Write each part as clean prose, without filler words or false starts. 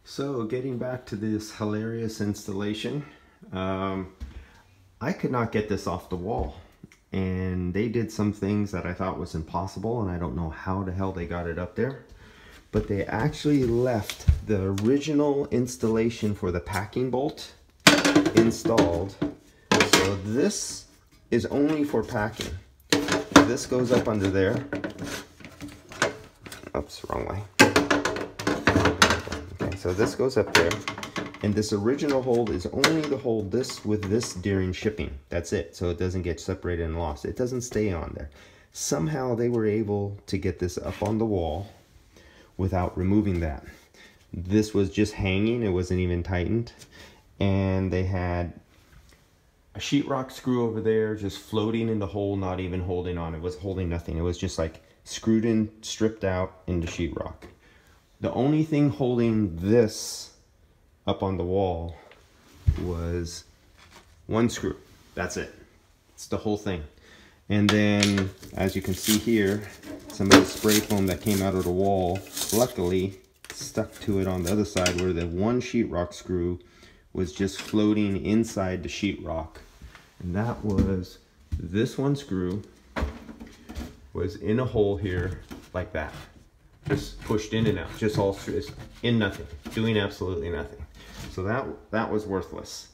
So getting back to this hilarious installation, I could not get this off the wall, and they did some things that I thought was impossible, and I don't know how the hell they got it up there, but they actually left the original installation for the packing bolt installed. So this is only for packing. This goes up under there. Oops, wrong way. Okay, so this goes up there, and this original hold is only to hold this with this during shipping. That's it, so it doesn't get separated and lost. It doesn't stay on there. Somehow they were able to get this up on the wall without removing that. This was just hanging, it wasn't even tightened, and they had a sheetrock screw over there just floating in the hole, not even holding on. It was holding nothing. It was just like screwed in, stripped out into sheetrock. The only thing holding this up on the wall was one screw. That's it. It's the whole thing. And then, as you can see here, some of the spray foam that came out of the wall, luckily, stuck to it on the other side, where the one sheetrock screw was just floating inside the sheetrock. And that was, this one screw was in a hole here, like that. Just pushed in and out, just all just in nothing, doing absolutely nothing. So that was worthless.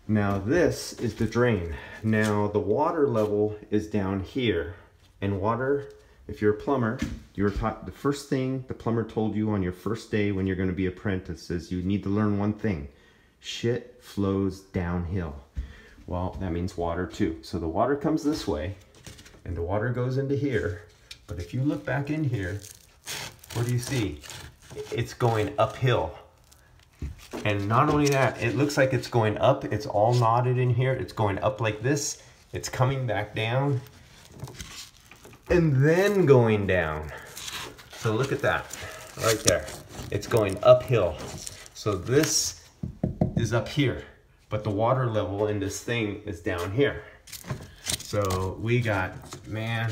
Now this is the drain. Now the water level is down here, and water, if you're a plumber, you were taught, the first thing the plumber told you on your first day when you're going to be apprentice is you need to learn one thing: shit flows downhill. Well, that means water too. So the water comes this way and the water goes into here. But if you look back in here, what do you see? It's going uphill. And not only that, it looks like it's going up. It's all knotted in here. It's going up like this. It's coming back down and then going down. So look at that right there. It's going uphill. So this is up here, but the water level in this thing is down here. So we got, man,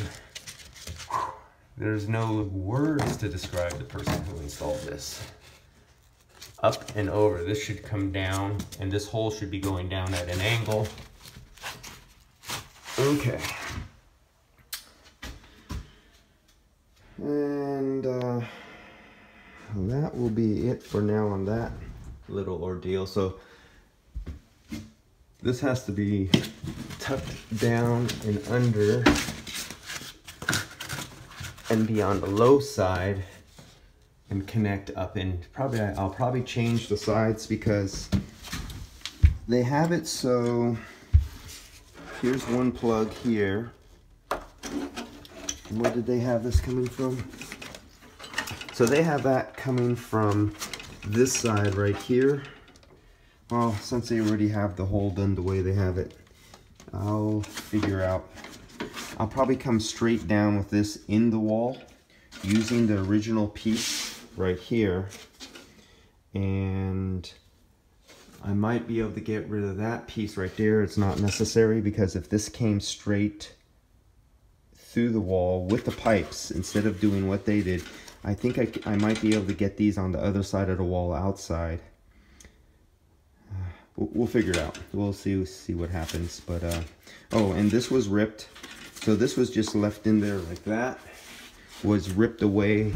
there's no words to describe the person who installed this. Up and over, this should come down, and this hole should be going down at an angle. Okay. And that will be it for now on that little ordeal. So this has to be tucked down and under and be on the low side and connect up, and I'll probably change the sides because they have it so here's one plug here. Where did they have this coming from? So they have that coming from this side right here. Well, since they already have the hole done the way they have it, I'll figure out. I'll probably come straight down with this in the wall using the original piece right here, and I might be able to get rid of that piece right there. It's not necessary, because if this came straight through the wall with the pipes instead of doing what they did, I think I might be able to get these on the other side of the wall outside. We'll figure it out. We'll see what happens. But oh, and this was ripped. So this was just left in there like that. Was ripped away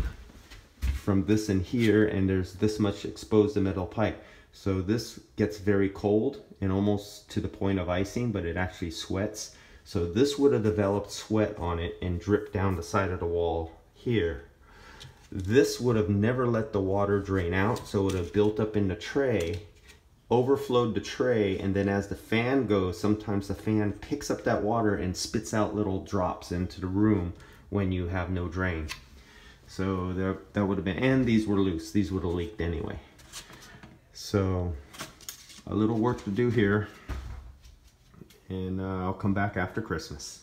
from this in here, and there's this much exposed metal pipe. So this gets very cold and almost to the point of icing, but it actually sweats. So this would have developed sweat on it and dripped down the side of the wall here. This would have never let the water drain out, so it would have built up in the tray, overflowed the tray, and then as the fan goes, sometimes the fan picks up that water and spits out little drops into the room when you have no drain. So that would have been, and these were loose. These would have leaked anyway. So a little work to do here, and I'll come back after Christmas.